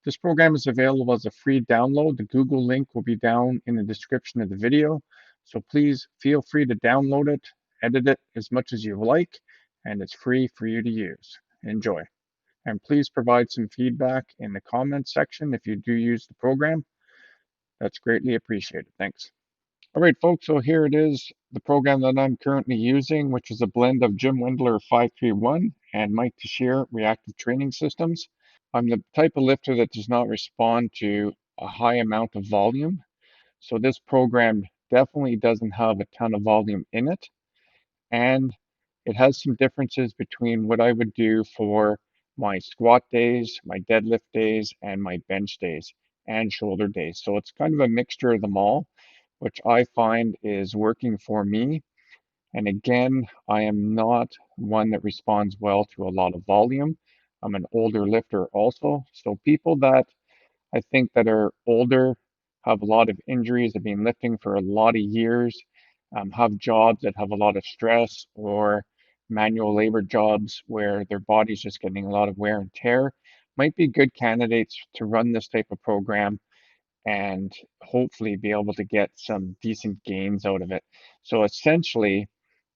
This program is available as a free download. The Google link will be down in the description of the video. So please feel free to download it, edit it as much as you like, and it's free for you to use. Enjoy. And please provide some feedback in the comments section if you do use the program. That's greatly appreciated. Thanks. All right, folks, so here it is, the program that I'm currently using, which is a blend of Jim Wendler 531 and Mike Teixeira Reactive Training Systems. I'm the type of lifter that does not respond to a high amount of volume. So this program definitely doesn't have a ton of volume in it. And it has some differences between what I would do for my squat days, my deadlift days, and my bench days and shoulder days. So it's kind of a mixture of them all, which I find is working for me. And again, I am not one that responds well to a lot of volume. I'm an older lifter also. So people that I think that are older, have a lot of injuries, have been lifting for a lot of years, have jobs that have a lot of stress or manual labor jobs where their body's just getting a lot of wear and tear, might be good candidates to run this type of program and hopefully be able to get some decent gains out of it. So essentially,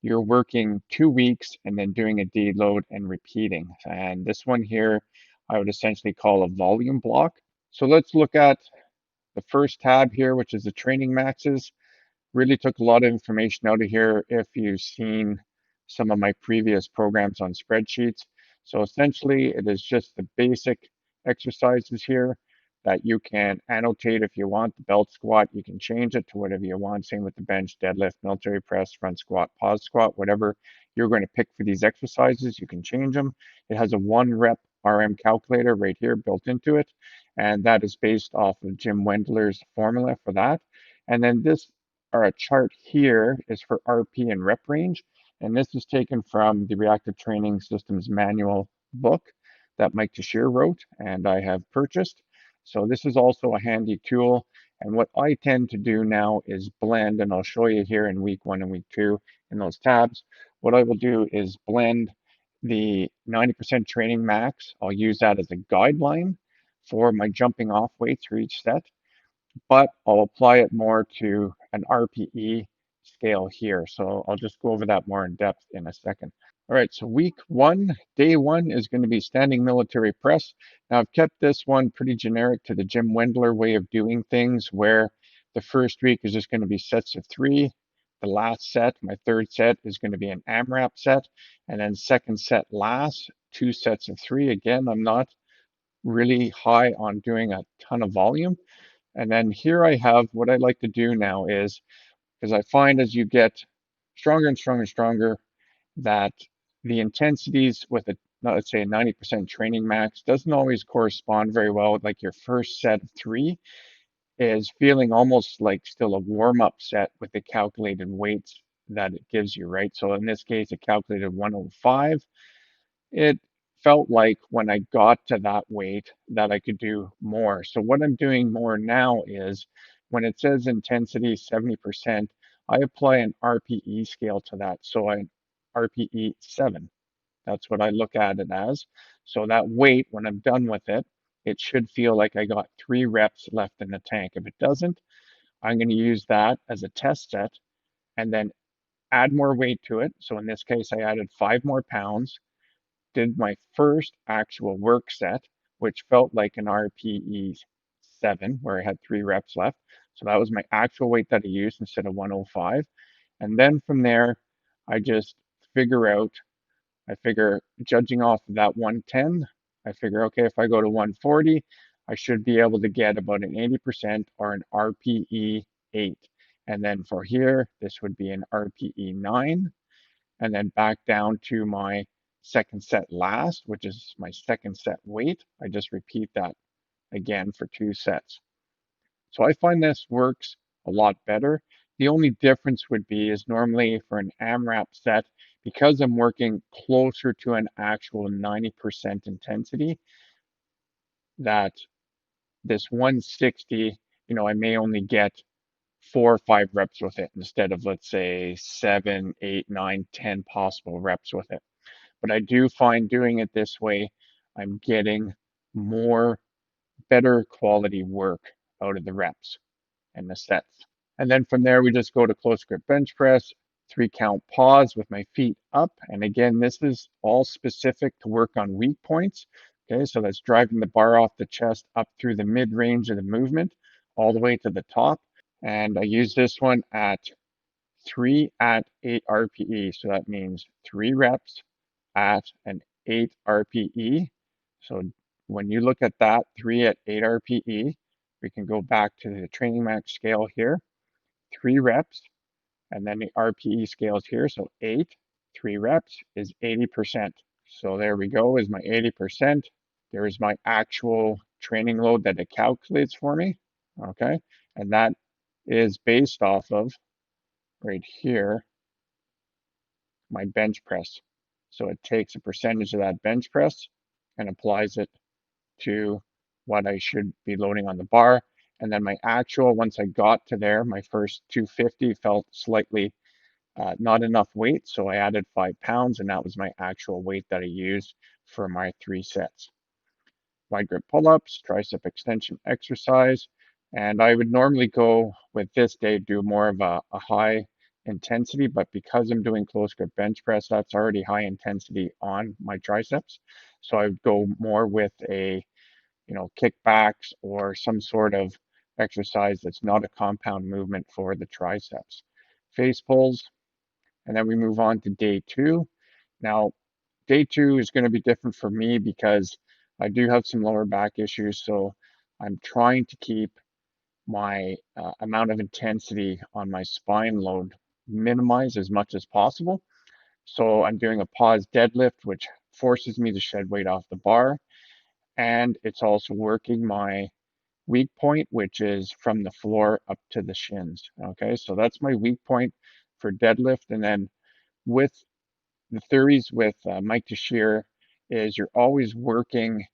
you're working 2 weeks and then doing a deload and repeating. And this one here, I would essentially call a volume block. So let's look at the first tab here, which is the training maxes. Really took a lot of information out of here if you've seen some of my previous programs on spreadsheets. So essentially, it is just the basic exercises here that you can annotate if you want. The belt squat, you can change it to whatever you want. Same with the bench, deadlift, military press, front squat, pause squat, whatever you're going to pick for these exercises, you can change them. It has a 1 rep RM calculator right here built into it, and that is based off of Jim Wendler's formula for that. And then this or a chart here is for RP and rep range. And this is taken from the Reactive Training Systems manual book that Mike Teixeira wrote and I have purchased. So this is also a handy tool. And what I tend to do now is blend, and I'll show you here in week 1 and week 2 in those tabs. What I will do is blend the 90% training max. I'll use that as a guideline for my jumping off weights for each set, but I'll apply it more to an RPE scale here. So I'll just go over that more in depth in a second. All right, so week 1, day 1 is going to be standing military press. Now I've kept this one pretty generic to the Jim Wendler way of doing things, where the first week is just going to be sets of 3. The last set, my third set, is going to be an AMRAP set, and then second set last, 2 sets of 3. Again, I'm not really high on doing a ton of volume. And then here I have what I like to do now is, because I find as you get stronger and stronger and stronger, that the intensities with a, let's say a 90% training max doesn't always correspond very well with like your first set of 3 is feeling almost like still a warm-up set with the calculated weights that it gives you, right? So in this case, it calculated 105. It felt like when I got to that weight that I could do more. So what I'm doing more now is when it says intensity 70%, I apply an RPE scale to that. So I RPE 7. That's what I look at it as. So that weight, when I'm done with it, it should feel like I got 3 reps left in the tank. If it doesn't, I'm going to use that as a test set and then add more weight to it. So in this case, I added 5 more pounds, did my first actual work set, which felt like an RPE 7, where I had 3 reps left. So that was my actual weight that I used instead of 105. And then from there, I just figure out, I figure judging off of that 110, I figure, okay, if I go to 140, I should be able to get about an 80% or an RPE 8. And then for here, this would be an RPE 9. And then back down to my second set last, which is my second set weight. I just repeat that again for 2 sets. So I find this works a lot better. The only difference would be is normally for an AMRAP set, because I'm working closer to an actual 90% intensity, that this 160, I may only get 4 or 5 reps with it instead of, let's say, 7, 8, 9, 10 possible reps with it. But I do find doing it this way, I'm getting more better quality work out of the reps and the sets. And then from there, we just go to close grip bench press, 3 count pause with my feet up. And again, this is all specific to work on weak points. Okay, so that's driving the bar off the chest up through the mid range of the movement, all the way to the top. And I use this one at 3 at 8 RPE. So that means 3 reps at an 8 RPE. So when you look at that 3 at 8 RPE, we can go back to the training max scale here, 3 reps, and then the RPE scales here. So 8, 3 reps is 80%. So there we go, is my 80%. There's my actual training load that it calculates for me. Okay, and that is based off of right here, my bench press. So it takes a percentage of that bench press and applies it to what I should be loading on the bar. And then my actual, once I got to there, my first 250 felt slightly not enough weight. So I added 5 pounds, and that was my actual weight that I used for my 3 sets. Wide grip pull-ups, tricep extension exercise. And I would normally go with this day, do more of a high intensity, but because I'm doing close grip bench press, that's already high intensity on my triceps. So I would go more with a, kickbacks or some sort of exercise that's not a compound movement for the triceps. Face pulls, and then we move on to day 2. Now, day 2 is going to be different for me because I do have some lower back issues, so I'm trying to keep my amount of intensity on my spine load minimized as much as possible. So I'm doing a pause deadlift, which forces me to shed weight off the bar. And it's also working my weak point, which is from the floor up to the shins. Okay, so that's my weak point for deadlift. And then with the theories with Mike Teixeira is you're always working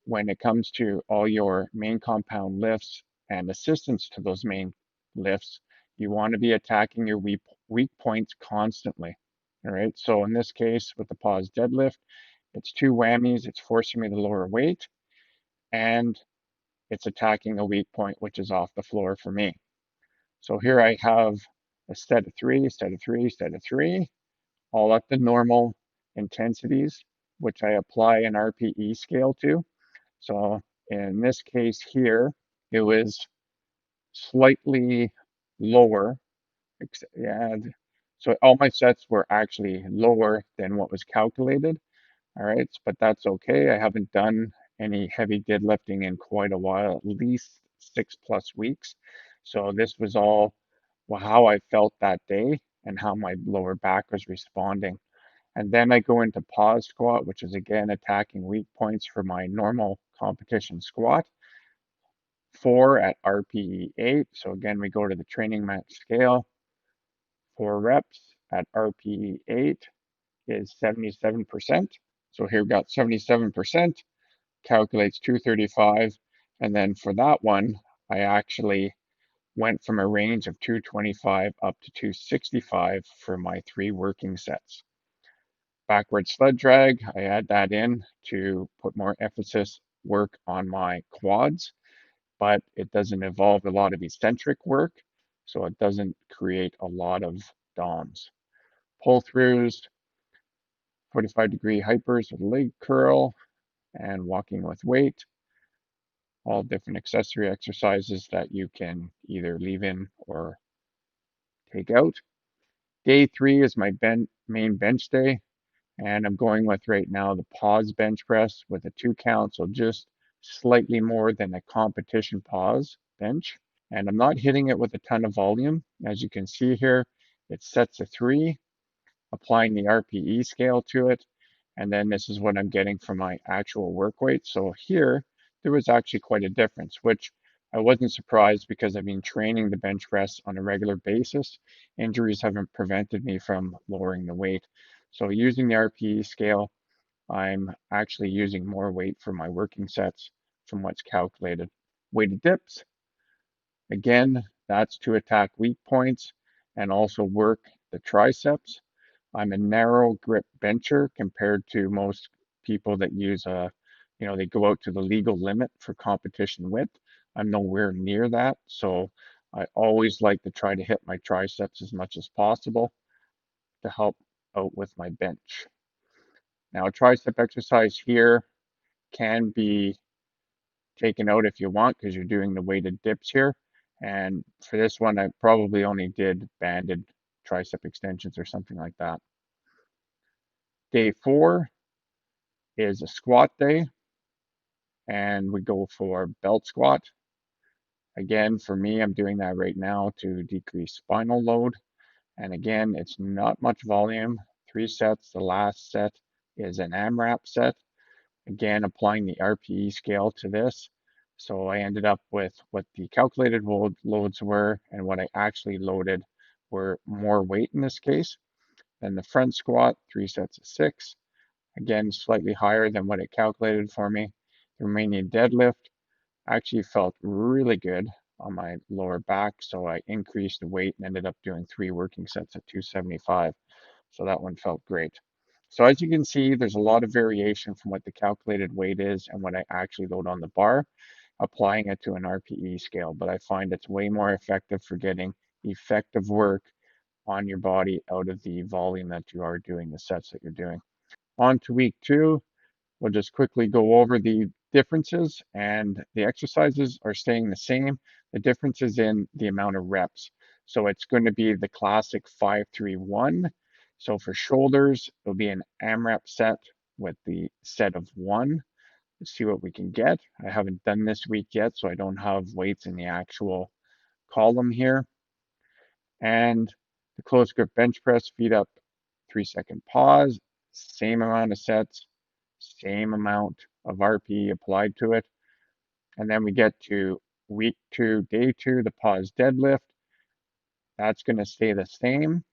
when it comes to all your main compound lifts and assistance to those main lifts. You want to be attacking your weak points constantly. All right. So in this case, with the pause deadlift, it's 2 whammies. It's forcing me to lower weight, and it's attacking a weak point, which is off the floor for me. So here I have a set of 3, set of 3, set of 3, all at the normal intensities, which I apply an RPE scale to. So in this case here, it was slightly lower. Yeah, so all my sets were actually lower than what was calculated. All right, but that's okay. I haven't done any heavy deadlifting in quite a while, at least 6+ weeks. So this was all how I felt that day and how my lower back was responding. And then I go into pause squat, which is again attacking weak points for my normal competition squat. 4 at RPE 8. So again, we go to the training max scale. 4 reps at RPE 8 is 77%. So here we've got 77%, calculates 235. And then for that one, I actually went from a range of 225 up to 265 for my 3 working sets. Backward sled drag, I add that in to put more emphasis work on my quads, but it doesn't involve a lot of eccentric work, so it doesn't create a lot of DOMs. Pull throughs, 45-degree hypers with leg curl, and walking with weight. All different accessory exercises that you can either leave in or take out. Day 3 is my main bench day, and I'm going with right now the pause bench press with a 2 count, so just slightly more than a competition pause bench. And I'm not hitting it with a ton of volume. As you can see here, it sets a 3, applying the RPE scale to it. And then this is what I'm getting from my actual work weight. So here, there was actually quite a difference, which I wasn't surprised because I've been training the bench press on a regular basis. Injuries haven't prevented me from lowering the weight. So using the RPE scale, I'm actually using more weight for my working sets from what's calculated. Weighted dips, again, that's to attack weak points and also work the triceps. I'm a narrow grip bencher compared to most people that use a they go out to the legal limit for competition width. I'm nowhere near that, so I always like to try to hit my triceps as much as possible to help out with my bench. Now, a tricep exercise here can be taken out if you want because you're doing the weighted dips here. And for this one, I probably only did banded tricep extensions or something like that. Day 4 is a squat day, and we go for belt squat. Again, for me, I'm doing that right now to decrease spinal load. And again, it's not much volume, 3 sets. The last set is an AMRAP set. Again, applying the RPE scale to this. So I ended up with what the calculated loads were, and what I actually loaded were more weight in this case. Then the front squat, 3 sets of 6. Again, slightly higher than what it calculated for me. The Romanian deadlift actually felt really good on my lower back, so I increased the weight and ended up doing 3 working sets at 275. So that one felt great. So as you can see, there's a lot of variation from what the calculated weight is and what I actually load on the bar, applying it to an RPE scale. But I find it's way more effective for getting effective work on your body out of the volume that you are doing, the sets that you're doing. On to week 2, we'll just quickly go over the differences, and the exercises are staying the same. The difference is in the amount of reps. So it's going to be the classic 5-3-1. So for shoulders, it'll be an AMRAP set with the set of 1. Let's see what we can get. I haven't done this week yet, so I don't have weights in the actual column here. And the close grip bench press, feet up, 3-second pause, same amount of sets, same amount of RP applied to it. And then we get to week 2, day 2, the pause deadlift. That's going to stay the same,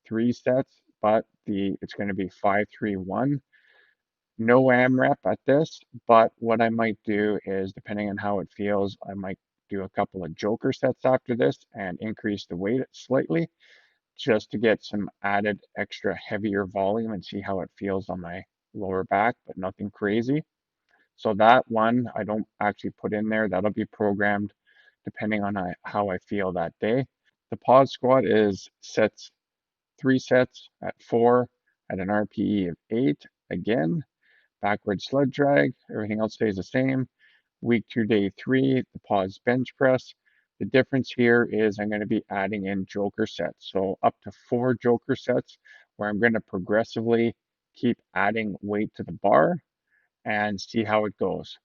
3 sets, but it's going to be 5-3-1. No AMRAP at this, but what I might do is, depending on how it feels, I might do a couple of joker sets after this and increase the weight slightly, just to get some added extra heavier volume and see how it feels on my lower back, but nothing crazy. So that one I don't actually put in there. That'll be programmed depending on how I feel that day. The pause squat is 3 sets at 4 at an RPE of 8. Again, backward sled drag. Everything else stays the same. Week 2, day 3, the pause bench press. The difference here is I'm going to be adding in joker sets. So up to 4 joker sets where I'm going to progressively keep adding weight to the bar and see how it goes.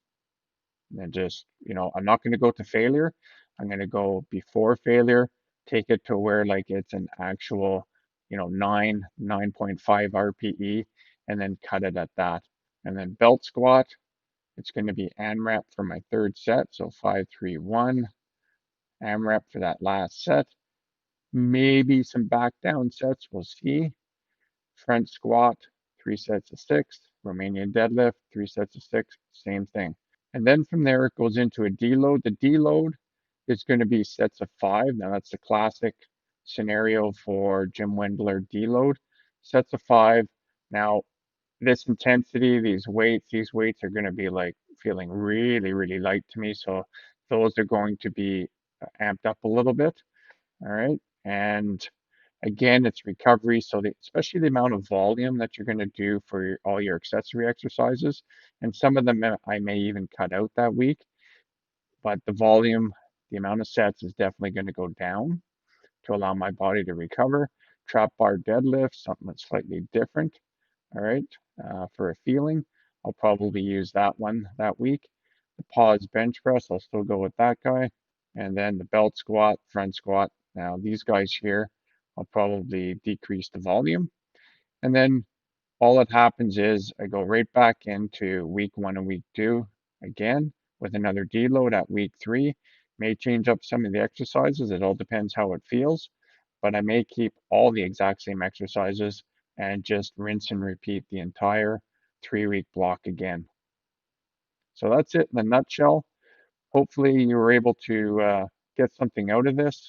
And just, I'm not going to go to failure. I'm going to go before failure, take it to where like it's an actual, 9.5 RPE, and then cut it at that. And then belt squat, it's going to be AMRAP for my 3rd set. So 5-3-1, AMRAP for that last set. Maybe some back down sets, we'll see. Front squat, 3 sets of 6. Romanian deadlift, 3 sets of 6, same thing. And then from there, it goes into a deload. The deload is going to be sets of 5. Now, that's the classic scenario for Jim Wendler deload. Sets of 5. Now, this intensity, these weights are going to be like feeling really, really light to me. So those are going to be amped up a little bit. All right. And again, it's recovery. So especially the amount of volume that you're going to do for all your accessory exercises. And some of them I may even cut out that week. But the volume, the amount of sets is definitely going to go down to allow my body to recover. Trap bar deadlift, something that's slightly different. All right, for a feeling, I'll probably use that one that week. The pause bench press, I'll still go with that guy. And then the belt squat, front squat. Now these guys here, I'll probably decrease the volume. And then all that happens is I go right back into week 1 and week 2 again with another deload at week 3. May change up some of the exercises. It all depends how it feels, but I may keep all the exact same exercises and just rinse and repeat the entire 3-week block again. So that's it in a nutshell. Hopefully you were able to get something out of this.